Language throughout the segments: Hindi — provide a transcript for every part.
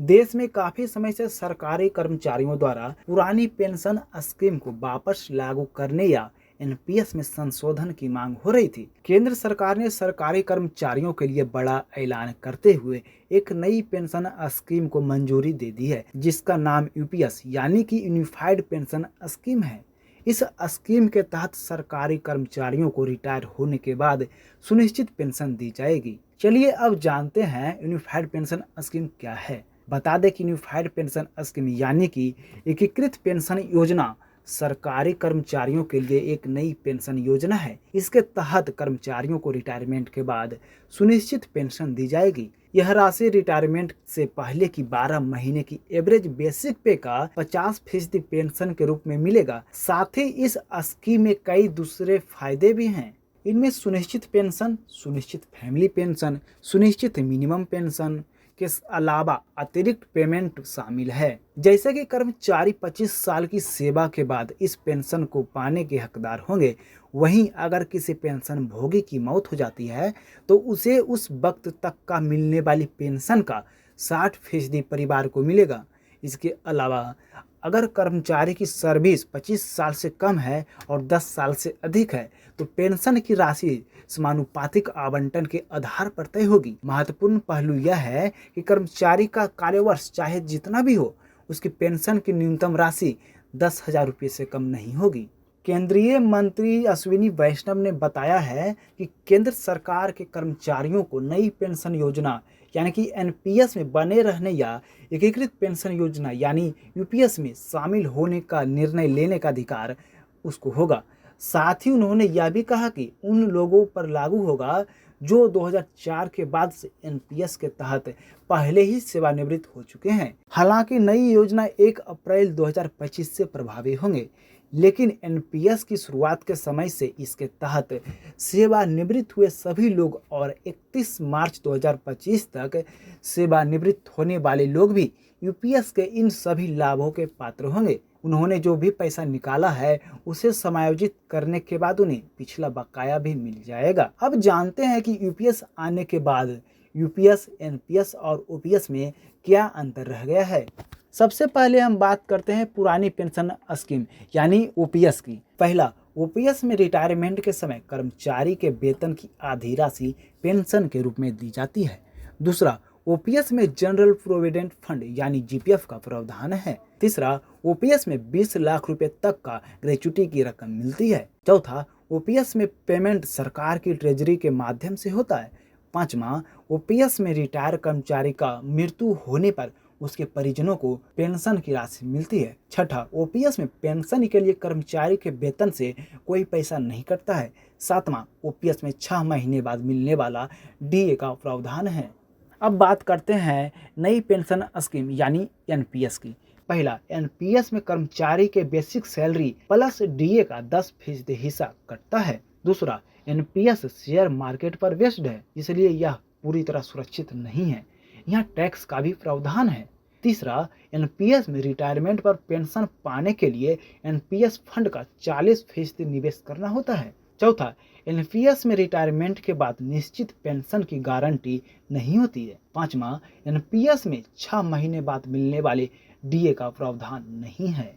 देश में काफी समय से सरकारी कर्मचारियों द्वारा पुरानी पेंशन स्कीम को वापस लागू करने या एनपीएस में संशोधन की मांग हो रही थी। केंद्र सरकार ने सरकारी कर्मचारियों के लिए बड़ा ऐलान करते हुए एक नई पेंशन स्कीम को मंजूरी दे दी है, जिसका नाम यूपीएस यानी कि यूनिफाइड पेंशन स्कीम है। इस स्कीम के तहत सरकारी कर्मचारियों को रिटायर होने के बाद सुनिश्चित पेंशन दी जाएगी। चलिए अब जानते हैं यूनिफाइड पेंशन स्कीम क्या है। बता दें कि यूनिफाइड पेंशन स्कीम यानी कि एकीकृत पेंशन योजना सरकारी कर्मचारियों के लिए एक नई पेंशन योजना है। इसके तहत कर्मचारियों को रिटायरमेंट के बाद सुनिश्चित पेंशन दी जाएगी। यह राशि रिटायरमेंट से पहले की 12 महीने की एवरेज बेसिक पे का 50% पेंशन के रूप में मिलेगा। साथ ही इस स्कीम में कई दूसरे फायदे भी हैं। इनमें सुनिश्चित पेंशन, सुनिश्चित फैमिली पेंशन, सुनिश्चित मिनिमम पेंशन के अलावा अतिरिक्त पेमेंट शामिल है। जैसे कि कर्मचारी 25 साल की सेवा के बाद इस पेंशन को पाने के हकदार होंगे, वहीं अगर किसी पेंशन भोगी की मौत हो जाती है तो उसे उस वक्त तक का मिलने वाली पेंशन का 60% परिवार को मिलेगा। इसके अलावा अगर कर्मचारी की सर्विस 25 साल से कम है और 10 साल से अधिक है तो पेंशन की राशि समानुपातिक आवंटन के आधार पर तय होगी। महत्वपूर्ण पहलू यह है कि कर्मचारी का कार्यवर्ष चाहे जितना भी हो, उसकी पेंशन की न्यूनतम राशि 10,000 रुपये से कम नहीं होगी। केंद्रीय मंत्री अश्विनी वैष्णव ने बताया है कि केंद्र सरकार के कर्मचारियों को नई पेंशन योजना यानी कि एनपीएस में बने रहने या एकीकृत पेंशन योजना यानी यूपीएस में शामिल होने का निर्णय लेने का अधिकार उसको होगा। साथ ही उन्होंने यह भी कहा कि उन लोगों पर लागू होगा जो 2004 के बाद से एनपीएस के तहत पहले ही सेवानिवृत्त हो चुके हैं। हालांकि नई योजना 1 अप्रैल 2025 से प्रभावी होंगे, लेकिन एनपीएस की शुरुआत के समय से इसके तहत सेवानिवृत्त हुए सभी लोग और 31 मार्च 2025 तक सेवानिवृत्त होने वाले लोग भी यूपीएस के इन सभी लाभों के पात्र होंगे। उन्होंने जो भी पैसा निकाला है उसे समायोजित करने के बाद उन्हें पिछला बकाया भी मिल जाएगा। अब जानते हैं कि यूपीएस आने के बाद यूपीएस, एनपीएस और ओपीएस में क्या अंतर रह गया है। सबसे पहले हम बात करते हैं पुरानी पेंशन स्कीम यानी ओपीएस की। पहला, ओपीएस में रिटायरमेंट के समय कर्मचारी के वेतन की आधी राशि पेंशन के रूप में दी जाती है। दूसरा, ओपीएस में जनरल प्रोविडेंट फंड यानी जीपीएफ का प्रावधान है। तीसरा, ओपीएस में 20 लाख रुपए तक का ग्रेच्युटी की रकम मिलती है। चौथा, ओपीएस में पेमेंट सरकार की ट्रेजरी के माध्यम से होता है। पांचवा, ओपीएस में रिटायर कर्मचारी का मृत्यु होने पर उसके परिजनों को पेंशन की राशि मिलती है। छठा, ओपीएस में पेंशन के लिए कर्मचारी के वेतन से कोई पैसा नहीं कटता है। सातवां, ओपीएस में 6 महीने बाद मिलने वाला डीए का प्रावधान है। अब बात करते हैं नई पेंशन स्कीम यानी एनपीएस की। पहला, एनपीएस में कर्मचारी के बेसिक सैलरी प्लस डीए का 10% हिस्सा कटता है। दूसरा, एनपीएस शेयर मार्केट पर बेस्ड है, इसलिए यह पूरी तरह सुरक्षित नहीं है। यहाँ टैक्स का भी प्रावधान है। तीसरा, एनपीएस में रिटायरमेंट पर पेंशन पाने के लिए एनपीएस फंड का 40% निवेश करना होता है। चौथा, एनपीएस में रिटायरमेंट के बाद निश्चित पेंशन की गारंटी नहीं होती है। पांचवा, एनपीएस में 6 महीने बाद मिलने वाले डीए का प्रावधान नहीं है।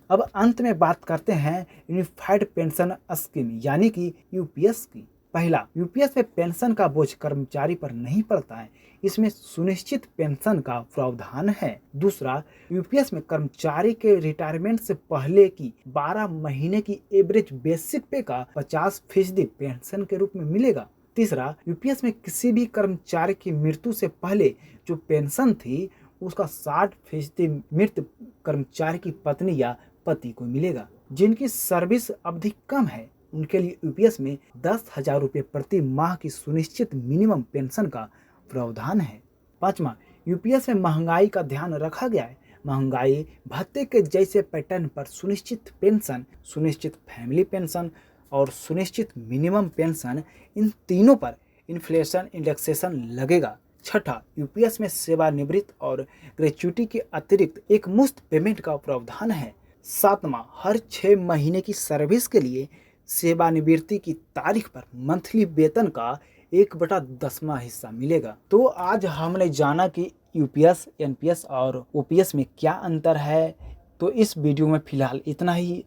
अब अंत में बात करते हैं यूनिफाइड पेंशन स्कीम यानी कि यूपीएस की। पहला, यूपीएस में पेंशन का बोझ कर्मचारी पर नहीं पड़ता है, इसमें सुनिश्चित पेंशन का प्रावधान है। दूसरा, यूपीएस में कर्मचारी के रिटायरमेंट से पहले की 12 महीने की एवरेज बेसिक पे का 50% पेंशन के रूप में मिलेगा। तीसरा, यूपीएस में किसी भी कर्मचारी की मृत्यु से पहले जो पेंशन थी उसका 60% मृत कर्मचारी की पत्नी या पति को मिलेगा। जिनकी सर्विस अवधि कम है उनके लिए यूपीएस में 10,000 रुपये प्रति माह की सुनिश्चित मिनिमम पेंशन का प्रावधान है। पांचवा, यूपीएस में महंगाई का ध्यान रखा गया है। महंगाई भत्ते के जैसे पैटर्न पर सुनिश्चित पेंशन, सुनिश्चित फैमिली पेंशन और सुनिश्चित मिनिमम पेंशन, इन तीनों पर इन्फ्लेशन इंडेक्सेशन लगेगा। छठा, यूपीएस में सेवानिवृत्त और ग्रेच्युटी के अतिरिक्त एक मुफ्त पेमेंट का प्रावधान है। सातवां, हर 6 महीने की सर्विस के लिए सेवानिवृत्ति की तारीख पर मंथली वेतन का 1/10वां हिस्सा मिलेगा। तो आज हमने जाना कि यूपीएस, एनपीएस और ओपीएस में क्या अंतर है। तो इस वीडियो में फिलहाल इतना ही।